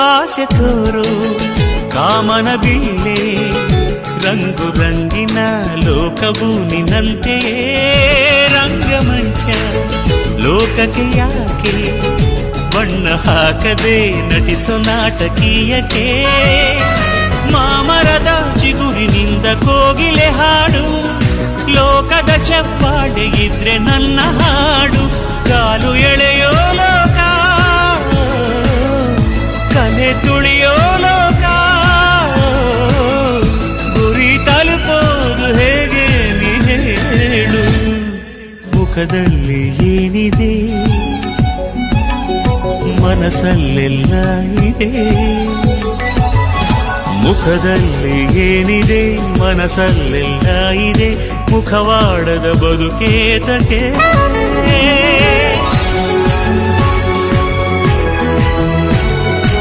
ಆಸೆ ತೋರು ಕಾಮನ ಬಿಲ್ಲೆ ರಂಗು ರಂಗಿನ ಲೋಕವು ನಿನ್ನಂತೆಯೇ ರಂಗಮಂಚ ಲೋಕಕ್ಕೆ ಯಾಕೆ ಬಣ್ಣ ಹಾಕದೆ ನಟಿಸೋ ನಾಟಕೀಯಕ್ಕೆ ಮಾಮರದ ಚಿಗುರಿನಿಂದ ಕೋಗಿಲೆ ಹಾಡು ಲೋಕದ ಚಪ್ಪಾಳೆ ಇದ್ರೆ ನನ್ನ ಹಾಡು ಕಾಲು ಎಳೆಯೋ ಲೋಕ ಕಲೆ ತುಳಿಯೋ ಲೋಕ ಗುರಿ ತಲುಪೋದು ಹೇಗೆ ನೀ ಹೇಳು ಮುಖದಲ್ಲಿ ಏನಿದೆ ಮನಸ್ಸಲ್ಲೆಲ್ಲ ಇದೆ ಮುಖದಲ್ಲಿ ಏನಿದೆ ಮನಸ್ಸಲ್ಲೆಲ್ಲ ಇದೆ ಮುಖವಾಡದ ಬದುಕೇತಕ್ಕೆ